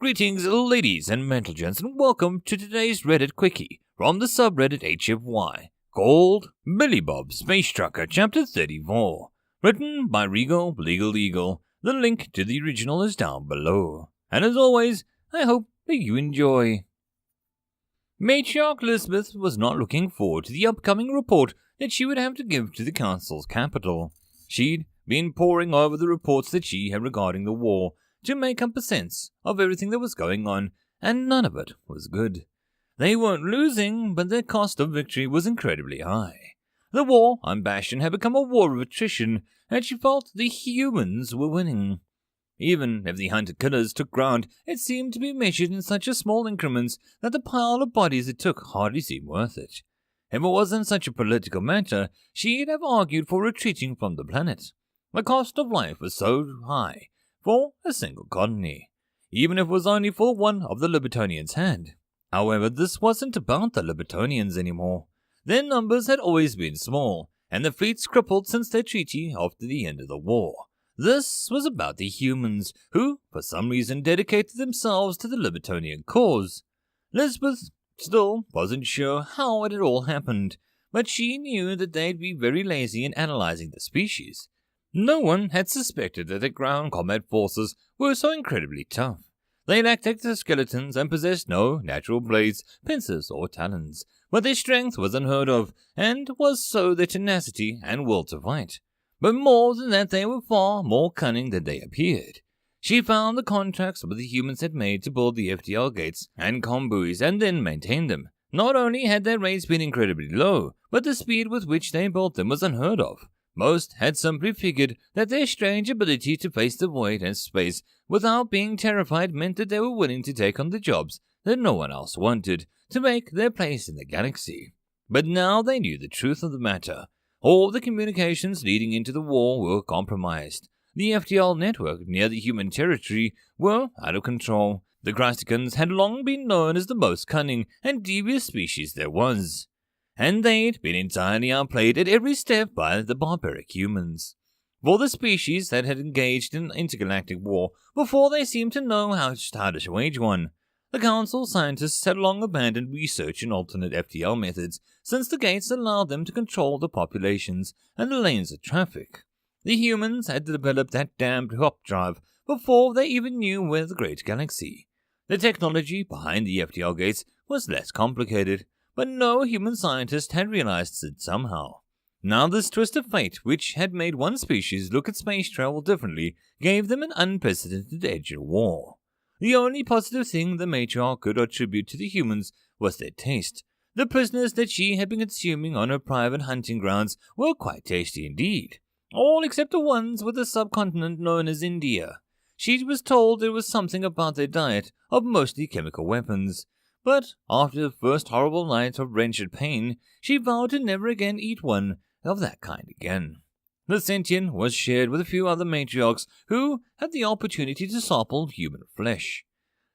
Greetings, ladies and gents, and welcome to today's Reddit Quickie from the subreddit HFY, called Billy Bob Space Trucker Chapter 34, written by Regal Legal Eagle. The link to the original is down below. And as always, I hope that you enjoy. Matriarch Elizabeth was not looking forward to the upcoming report that she would have to give to the council's capital. She'd been poring over the reports that she had regarding the war to make up a sense of everything that was going on, and none of it was good. They weren't losing, but their cost of victory was incredibly high. The war on Bastion had become a war of attrition, and she felt the humans were winning. Even if the hunter-killers took ground, it seemed to be measured in such a small increments that the pile of bodies it took hardly seemed worth it. If it wasn't such a political matter, she'd have argued for retreating from the planet. The cost of life was so high for a single colony, even if it was only for one of the Libertonians had. However, this wasn't about the Libertonians anymore. Their numbers had always been small, and the fleets crippled since their treaty after the end of the war. This was about the humans, who, for some reason, dedicated themselves to the Libertonian cause. Elizabeth still wasn't sure how it had all happened, but she knew that they'd be very lazy in analyzing the species. No one had suspected that their ground combat forces were so incredibly tough. They lacked exoskeletons and possessed no natural blades, pincers, or talons, but their strength was unheard of, and was so their tenacity and will to fight. But more than that, they were far more cunning than they appeared. She found the contracts that the humans had made to build the FTL gates and comm buoys and then maintain them. Not only had their rates been incredibly low, but the speed with which they built them was unheard of. Most had simply figured that their strange ability to face the void and space without being terrified meant that they were willing to take on the jobs that no one else wanted to make their place in the galaxy. But now they knew the truth of the matter. All the communications leading into the war were compromised. The FTL network near the human territory were out of control. The Chrysticans had long been known as the most cunning and devious species there was, and they'd been entirely outplayed at every step by the barbaric humans. For the species that had engaged in intergalactic war before they seemed to know how to wage one, the Council scientists had long abandoned research in alternate FTL methods since the gates allowed them to control the populations and the lanes of traffic. The humans had developed that damned hop drive before they even knew where the great galaxy. The technology behind the FTL gates was less complicated, but no human scientist had realized it somehow. Now this twist of fate, which had made one species look at space travel differently, gave them an unprecedented edge of war. The only positive thing the matriarch could attribute to the humans was their taste. The prisoners that she had been consuming on her private hunting grounds were quite tasty indeed, all except the ones with the subcontinent known as India. She was told there was something about their diet of mostly chemical weapons. But after the first horrible night of wrenching pain, she vowed to never again eat one of that kind again. The sentient was shared with a few other matriarchs who had the opportunity to sample human flesh.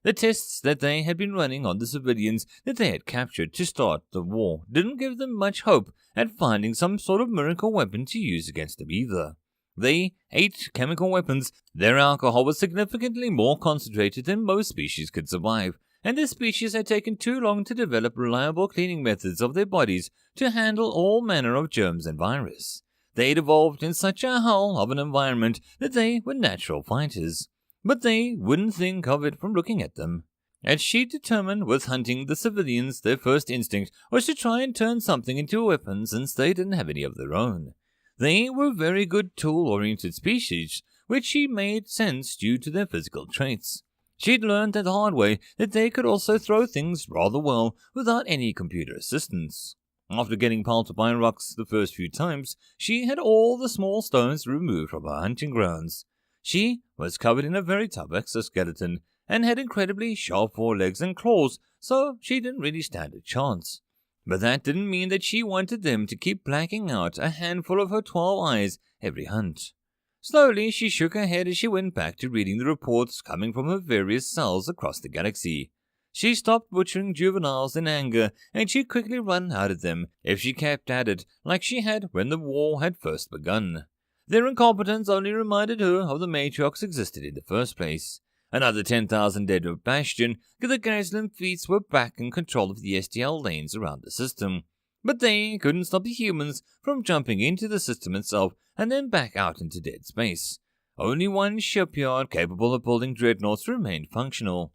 The tests that they had been running on the civilians that they had captured to start the war didn't give them much hope at finding some sort of miracle weapon to use against them either. They ate chemical weapons. Their alcohol was significantly more concentrated than most species could survive, and the species had taken too long to develop reliable cleaning methods of their bodies to handle all manner of germs and virus. They'd evolved in such a hell of an environment that they were natural fighters, but they wouldn't think of it from looking at them. As she determined with hunting the civilians, their first instinct was to try and turn something into a weapon since they didn't have any of their own. They were very good tool-oriented species, which she made sense due to their physical traits. She'd learned the hard way that they could also throw things rather well without any computer assistance. After getting pelted by rocks the first few times, she had all the small stones removed from her hunting grounds. She was covered in a very tough exoskeleton and had incredibly sharp forelegs and claws, so she didn't really stand a chance. But that didn't mean that she wanted them to keep blacking out a handful of her 12 eyes every hunt. Slowly, she shook her head as she went back to reading the reports coming from her various cells across the galaxy. She stopped butchering juveniles in anger, and she'd quickly run out of them if she kept at it like she had when the war had first begun. Their incompetence only reminded her of the matriarchs existed in the first place. Another 10,000 dead of Bastion, the Gazlan fleets were back in control of the STL lanes around the system. But they couldn't stop the humans from jumping into the system itself and then back out into dead space. Only one shipyard capable of building dreadnoughts remained functional.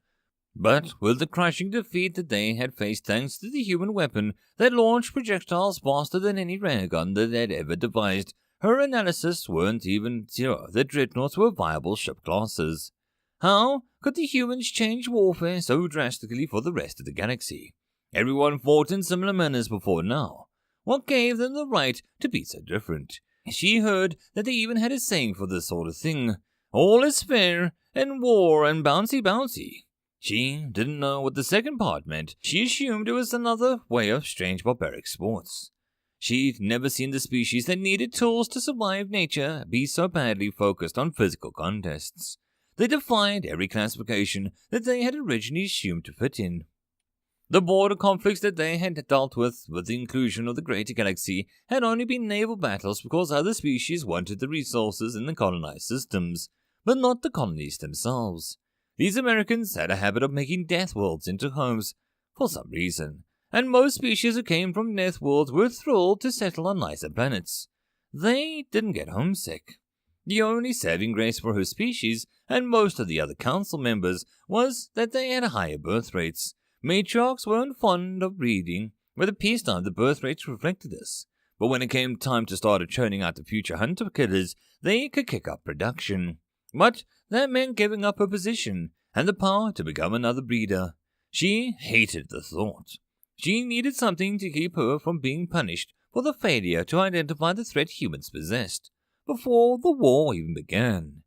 But with the crushing defeat that they had faced thanks to the human weapon that launched projectiles faster than any raygun that they'd ever devised, her analysis weren't even zero that dreadnoughts were viable ship classes. How could the humans change warfare so drastically for the rest of the galaxy? Everyone fought in similar manners before now. What gave them the right to be so different? She heard that they even had a saying for this sort of thing. All is fair in war and bouncy. She didn't know what the second part meant. She assumed it was another way of strange barbaric sports. She'd never seen the species that needed tools to survive nature be so badly focused on physical contests. They defied every classification that they had originally assumed to fit in. The border conflicts that they had dealt with the inclusion of the greater galaxy had only been naval battles because other species wanted the resources in the colonized systems, but not the colonies themselves. These Americans had a habit of making death worlds into homes for some reason, and most species who came from death worlds were thrilled to settle on nicer planets. They didn't get homesick. The only saving grace for her species and most of the other council members was that they had higher birth rates. Matriarchs weren't fond of breeding, but at peacetime the birth rates reflected this. But when it came time to start churning out the future hunter killers, they could kick up production. But that meant giving up her position and the power to become another breeder. She hated the thought. She needed something to keep her from being punished for the failure to identify the threat humans possessed before the war even began.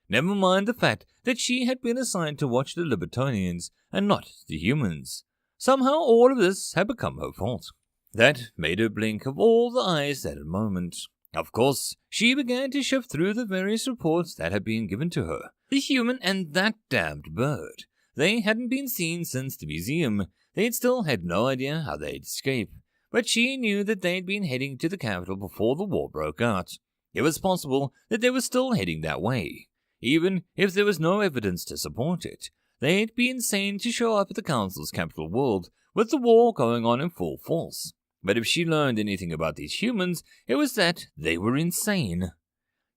Never mind the fact that she had been assigned to watch the Libertonians and not the humans. Somehow all of this had become her fault. That made her blink of all the eyes at a moment. Of course, she began to shift through the various reports that had been given to her. The human and that damned bird. They hadn't been seen since the museum. They'd still had no idea how they'd escape. But she knew that they'd been heading to the capital before the war broke out. It was possible that they were still heading that way. Even if there was no evidence to support it, they'd be insane to show up at the Council's capital world with the war going on in full force. But if she learned anything about these humans, it was that they were insane.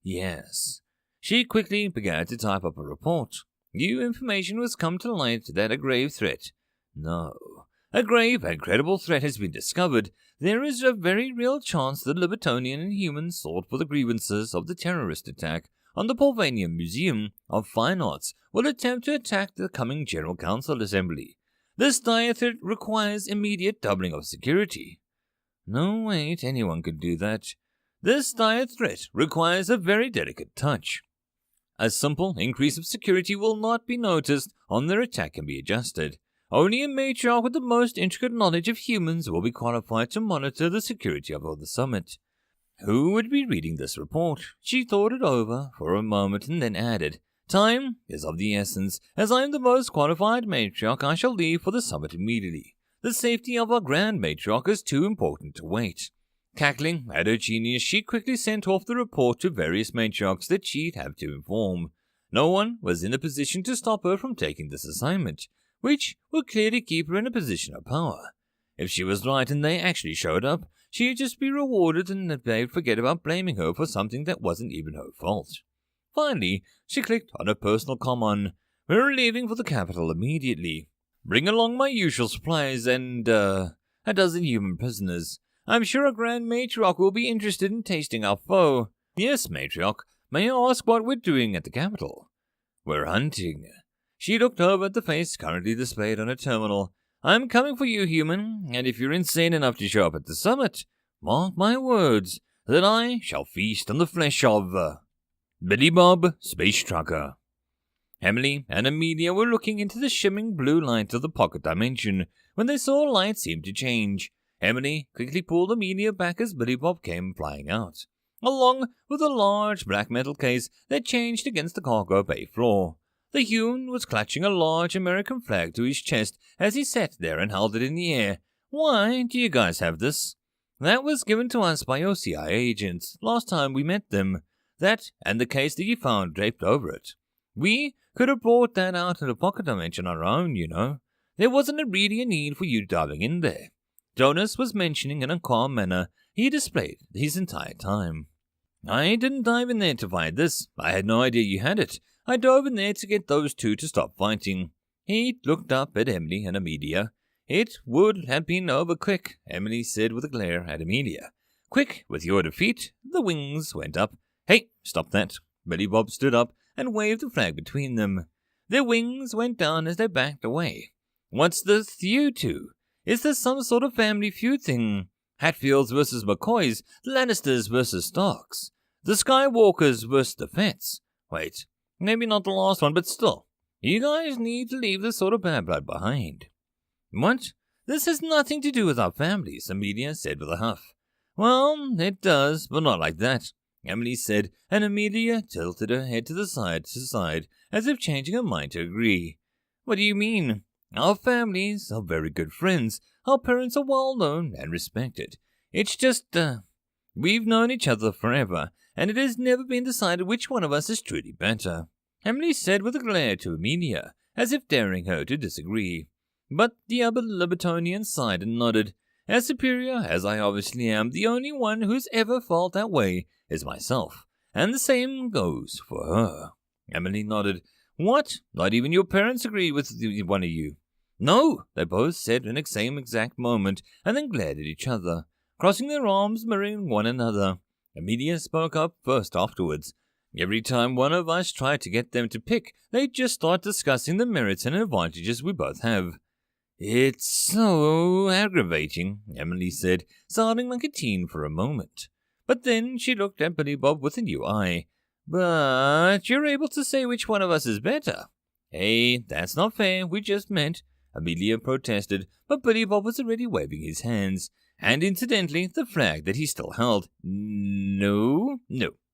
Yes. She quickly began to type up a report. New information was come to light that a grave threat. No. A grave and credible threat has been discovered. There is a very real chance the Libertonian and humans sought for the grievances of the terrorist attack on the Polvanian Museum of Fine Arts will attempt to attack the coming General Council Assembly. This dire threat requires immediate doubling of security. No, wait, anyone could do that. This dire threat requires a very delicate touch. A simple increase of security will not be noticed, on their attack can be adjusted. Only a matriarch with the most intricate knowledge of humans will be qualified to monitor the security of the summit. Who would be reading this report? She thought it over for a moment and then added, Time is of the essence. As I am the most qualified matriarch, I shall leave for the summit immediately. The safety of our grand matriarch is too important to wait. Cackling at her genius, she quickly sent off the report to various matriarchs that she'd have to inform. No one was in a position to stop her from taking this assignment, which would clearly keep her in a position of power. If she was right and they actually showed up, she'd just be rewarded and they'd forget about blaming her for something that wasn't even her fault. Finally, she clicked on her personal command. We're leaving for the capital immediately. Bring along my usual supplies and, a dozen human prisoners. I'm sure a Grand Matriarch will be interested in tasting our foe. Yes, Matriarch. May I ask what we're doing at the capital? We're hunting. She looked over at the face currently displayed on her terminal. I'm coming for you, human, and if you're insane enough to show up at the summit, mark my words, that I shall feast on the flesh of, Billy Bob, Space Trucker. Emily and Amelia were looking into the shimmering blue light of the pocket dimension when they saw light seem to change. Emily quickly pulled Amelia back as Billy Bob came flying out, along with a large black metal case that changed against the cargo bay floor. The human was clutching a large American flag to his chest as he sat there and held it in the air. Why do you guys have this? That was given to us by your CIA agents last time we met them. That and the case that you found draped over it. We could have brought that out in the pocket dimension on our own, There wasn't really a need for you diving in there. Jonas was mentioning in a calm manner he displayed his entire time. I didn't dive in there to find this. I had no idea you had it. I dove in there to get those two to stop fighting. He looked up at Emily and Amelia. It would have been over quick, Emily said with a glare at Amelia. Quick, with your defeat. The wings went up. Hey, stop that. Billy Bob stood up and waved the flag between them. Their wings went down as they backed away. What's this you two? Is this some sort of family feud thing? Hatfields versus McCoys, the Lannisters versus Starks, the Skywalkers versus the Fetts. Wait, maybe not the last one, but still. You guys need to leave this sort of bad blood behind. What? This has nothing to do with our families, Amelia said with a huff. Well, it does, but not like that, Emily said, and Amelia tilted her head to side, as if changing her mind to agree. What do you mean? Our families are very good friends. Our parents are well known and respected. It's just, we've known each other forever, and it has never been decided which one of us is truly better, Emily said with a glare to Amelia, as if daring her to disagree. But the other Libertonian sighed and nodded. As superior as I obviously am, the only one who's ever felt that way is myself, and the same goes for her. Emily nodded. What? Not even your parents agree with one of you? No, they both said in the same exact moment, and then glared at each other, crossing their arms, mirroring one another. Amelia spoke up first afterwards. Every time one of us tried to get them to pick, they'd just start discussing the merits and advantages we both have. It's so aggravating, Emily said, sounding like a teen for a moment. But then she looked at Billy Bob with a new eye. But you're able to say which one of us is better. Hey, that's not fair, we just met. Amelia protested, but Billy Bob was already waving his hands, and incidentally the flag that he still held. No,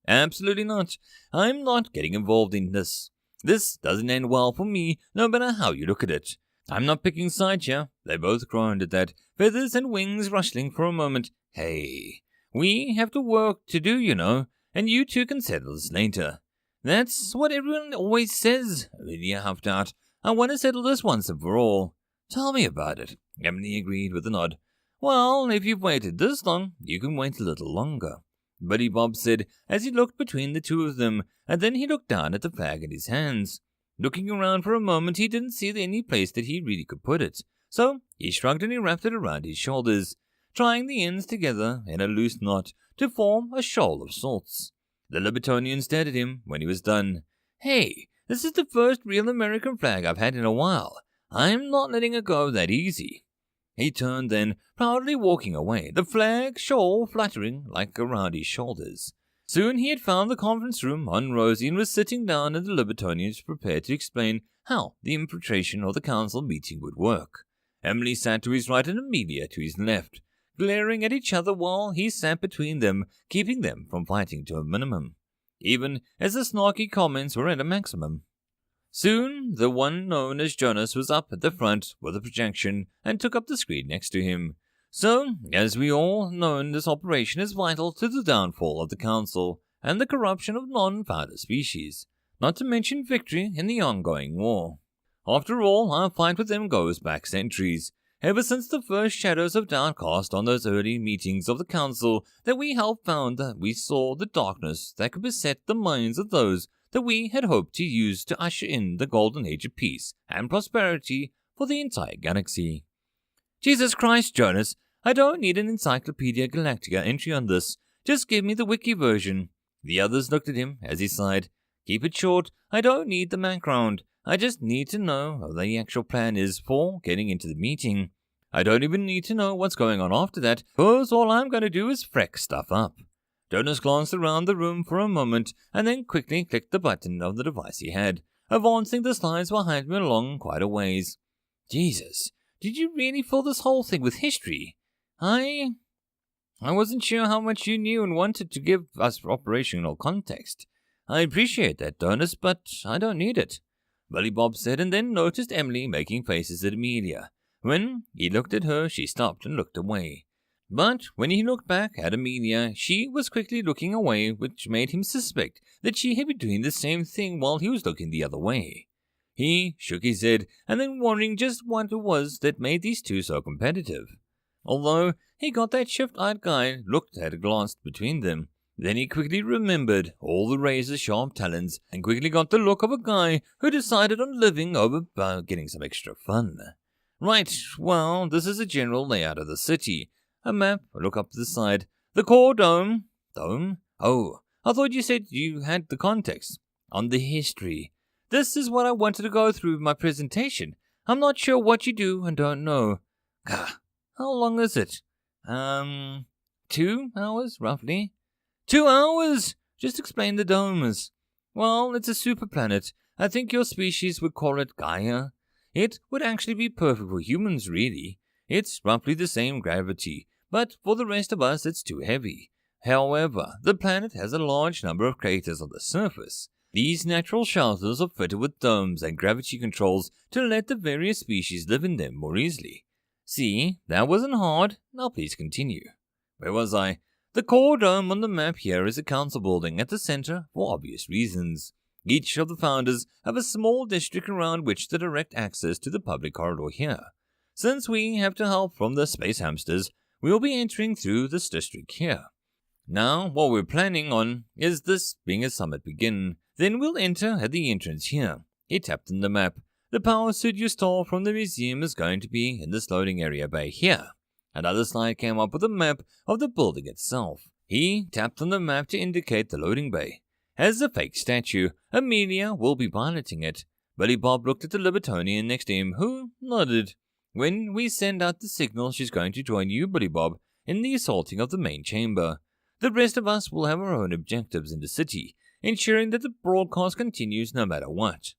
absolutely not. I'm not getting involved in this. This doesn't end well for me, no matter how you look at it. I'm not picking sides here. They both groaned at that, feathers and wings rustling for a moment. Hey, we have to work to do, and you two can settle this later. That's what everyone always says, Amelia huffed out. I want to settle this once and for all. Tell me about it, Emily agreed with a nod. Well, if you've waited this long, you can wait a little longer, Billy Bob said as he looked between the two of them, and then he looked down at the flag in his hands. Looking around for a moment, he didn't see any place that he really could put it, so he shrugged and he wrapped it around his shoulders, tying the ends together in a loose knot to form a shoal of sorts. The Libertonian stared at him when he was done. Hey, this is the first real American flag I've had in a while. I'm not letting it go that easy. He turned then, proudly walking away, the flag shawl fluttering like around his shoulders. Soon he had found the conference room on Rosie and was sitting down, and the Libertonians prepared to explain how the infiltration of the council meeting would work. Emily sat to his right and Amelia to his left, glaring at each other while he sat between them, keeping them from fighting to a minimum, even as the snarky comments were at a maximum. Soon, the one known as Jonas was up at the front with a projection and took up the screen next to him. So, as we all know, this operation is vital to the downfall of the Council and the corruption of non-founder species, not to mention victory in the ongoing war. After all, our fight with them goes back centuries, ever since the first shadows of doubt cast on those early meetings of the Council that we helped found that we saw the darkness that could beset the minds of those that we had hoped to use to usher in the golden age of peace and prosperity for the entire galaxy. Jesus Christ, Jonas, I don't need an Encyclopedia Galactica entry on this. Just give me the wiki version. The others looked at him as he sighed. Keep it short. I don't need the background. I just need to know what the actual plan is for getting into the meeting. I don't even need to know what's going on after that, because all I'm going to do is freck stuff up. Jonas glanced around the room for a moment, and then quickly clicked the button of the device he had, advancing the slides behind him along quite a ways. Jesus, did you really fill this whole thing with history? I wasn't sure how much you knew and wanted to give us operational context. I appreciate that, Jonas, but I don't need it, Billy Bob said, and then noticed Emily making faces at Amelia. When he looked at her, she stopped and looked away. But when he looked back at Amelia, she was quickly looking away, which made him suspect that she had been doing the same thing while he was looking the other way. He shook his head, and then wondering just what it was that made these two so competitive. Although he got that shift-eyed guy looked at a glance between them. Then he quickly remembered all the razor-sharp talons and quickly got the look of a guy who decided on living over getting some extra fun. Right, well, this is a general layout of the city. A map, a look up to the side. The core dome. Dome? Oh, I thought you said you had the context. On the history. This is what I wanted to go through in my presentation. I'm not sure what you do and don't know. Gah, how long is it? 2 hours, roughly. 2 hours? Just explain the domes. Well, it's a super planet. I think your species would call it Gaia. It would actually be perfect for humans, really. It's roughly the same gravity, but for the rest of us, it's too heavy. However, the planet has a large number of craters on the surface. These natural shelters are fitted with domes and gravity controls to let the various species live in them more easily. See, that wasn't hard. Now please continue. Where was I? The core dome on the map here is a council building at the center for obvious reasons. Each of the founders have a small district around which to direct access to the public corridor here. Since we have to help from the space hamsters, we will be entering through this district here. Now, what we're planning on is this being a summit begin. Then we'll enter at the entrance here. He tapped on the map. The power suit you stole from the museum is going to be in this loading area bay here. Another slide came up with a map of the building itself. He tapped on the map to indicate the loading bay. As a fake statue, Amelia will be piloting it. Billy Bob looked at the Libertonian next to him, who nodded. When we send out the signal, she's going to join you, Billy Bob, in the assaulting of the main chamber. The rest of us will have our own objectives in the city, ensuring that the broadcast continues no matter what.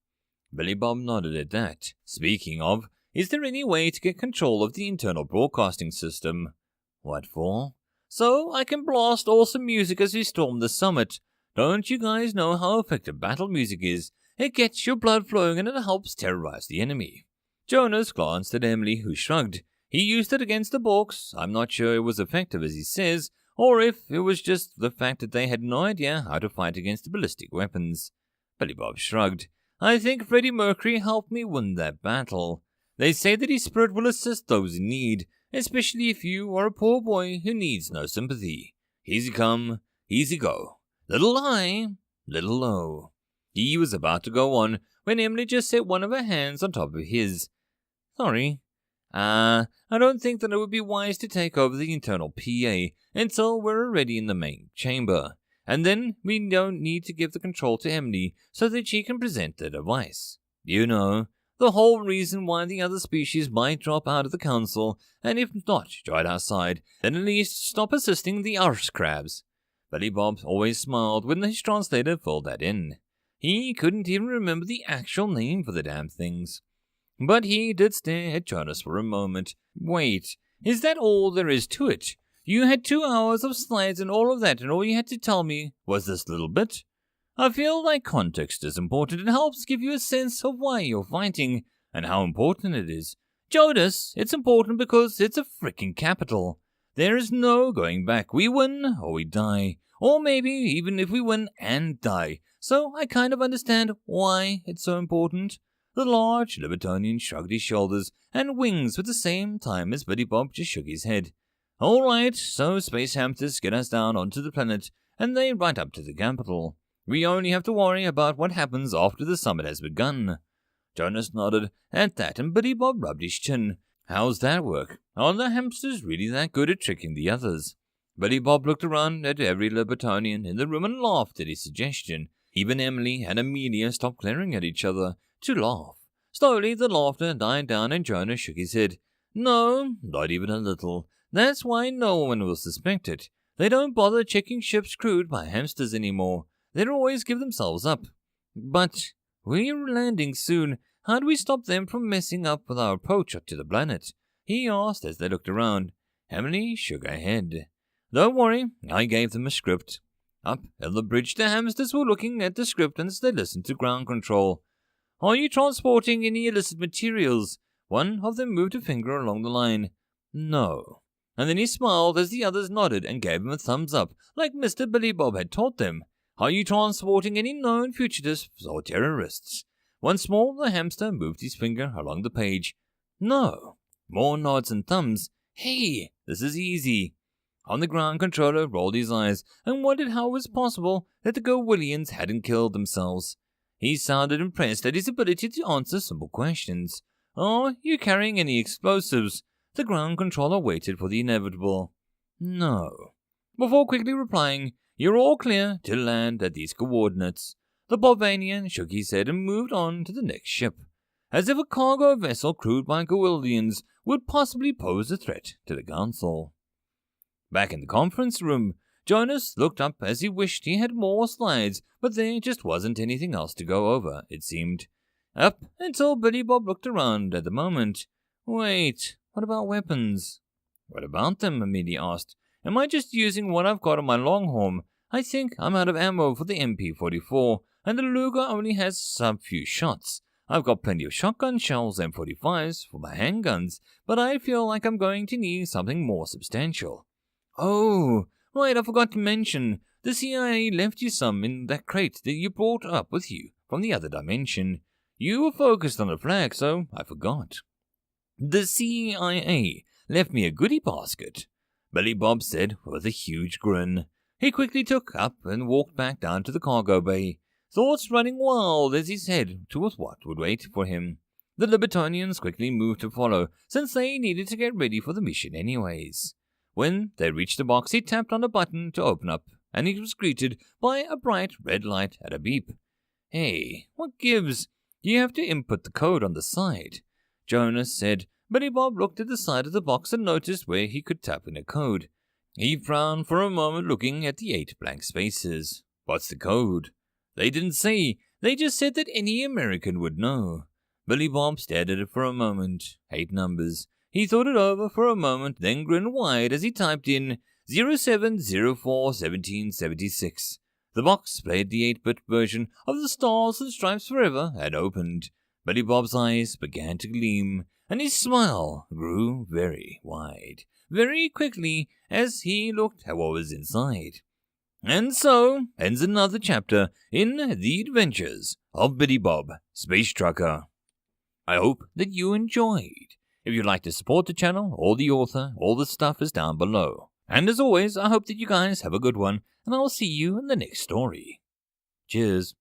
Billy Bob nodded at that. Speaking of, is there any way to get control of the internal broadcasting system? What for? So I can blast awesome music as we storm the summit. Don't you guys know how effective battle music is? It gets your blood flowing and it helps terrorize the enemy. Jonas glanced at Emily, who shrugged. He used it against the Borks. I'm not sure it was effective as he says, or if it was just the fact that they had no idea how to fight against the ballistic weapons. Billy Bob shrugged. I think Freddie Mercury helped me win that battle. They say that his spirit will assist those in need, especially if you are a poor boy who needs no sympathy. Easy come, easy go. Little high, little low. He was about to go on when Emily just set one of her hands on top of his. Sorry. I don't think that it would be wise to take over the internal PA until we're already in the main chamber. And then we don't need to give the control to Emily so that she can present the device. You know, the whole reason why the other species might drop out of the council, and if not join our side, then at least stop assisting the arse crabs. Billy Bob always smiled when his translator filled that in. He couldn't even remember the actual name for the damn things. But he did stare at Jonas for a moment. Wait, is that all there is to it? You had 2 hours of slides and all of that, and all you had to tell me was this little bit? I feel like context is important. It helps give you a sense of why you're fighting and how important it is. Jonas, it's important because it's a frickin' capital. There is no going back. We win or we die. Or maybe even if we win and die. So I kind of understand why it's so important. The large Libertonian shrugged his shoulders and wings at the same time as Billy Bob just shook his head. All right, so space hamsters get us down onto the planet, and they right up to the capital. We only have to worry about what happens after the summit has begun. Jonas nodded at that, and Billy Bob rubbed his chin. How's that work? Are the hamsters really that good at tricking the others? Billy Bob looked around at every Libertonian in the room and laughed at his suggestion. Even Emily and Amelia stopped glaring at each other to laugh. Slowly the laughter died down and Jonas shook his head. No, not even a little. That's why no one will suspect it. They don't bother checking ships crewed by hamsters anymore. They always give themselves up. But we're landing soon. How do we stop them from messing up with our approach to the planet? He asked as they looked around. Emily shook her head. Don't worry, I gave them a script. Up on the bridge, the hamsters were looking at the script as they listened to ground control. Are you transporting any illicit materials? One of them moved a finger along the line. No. And then he smiled as the others nodded and gave him a thumbs up, like Mr. Billy Bob had taught them. Are you transporting any known fugitives or terrorists? Once more, the hamster moved his finger along the page. No. More nods and thumbs. Hey, this is easy. On the ground controller rolled his eyes and wondered how it was possible that the Go-Willians hadn't killed themselves. He sounded impressed at his ability to answer simple questions. Are you carrying any explosives? The ground controller waited for the inevitable. No. Before quickly replying, you're all clear to land at these coordinates. The Bobanian shook his head and moved on to the next ship, as if a cargo vessel crewed by Go-Willians would possibly pose a threat to the council. Back in the conference room, Jonas looked up as he wished he had more slides, but there just wasn't anything else to go over, it seemed. Up until Billy Bob looked around at the moment. Wait, what about weapons? What about them? Amelia asked. Am I just using what I've got on my Longhorn? I think I'm out of ammo for the MP44, and the Luger only has some few shots. I've got plenty of shotgun shells and 45s for my handguns, but I feel like I'm going to need something more substantial. Oh, right, I forgot to mention. The CIA left you some in that crate that you brought up with you from the other dimension. You were focused on the flag, so I forgot. The CIA left me a goodie basket, Billy Bob said with a huge grin. He quickly took up and walked back down to the cargo bay, thoughts running wild as he said to what would wait for him. The Libertonians quickly moved to follow, since they needed to get ready for the mission anyways. When they reached the box, he tapped on a button to open up, and he was greeted by a bright red light and a beep. Hey, what gives? You have to input the code on the side, Jonas said. Billy Bob looked at the side of the box and noticed where he could tap in a code. He frowned for a moment, looking at the 8 blank spaces. What's the code? They didn't say. They just said that any American would know. Billy Bob stared at it for a moment. 8 numbers. He thought it over for a moment, then grinned wide as he typed in 07041776. The box played the 8-bit version of the Stars and Stripes Forever and opened. Billy Bob's eyes began to gleam, and his smile grew very wide, very quickly as he looked at what was inside. And so ends another chapter in The Adventures of Billy Bob, Space Trucker. I hope that you enjoyed. If you'd like to support the channel or the author, all the stuff is down below. And as always, I hope that you guys have a good one, and I'll see you in the next story. Cheers.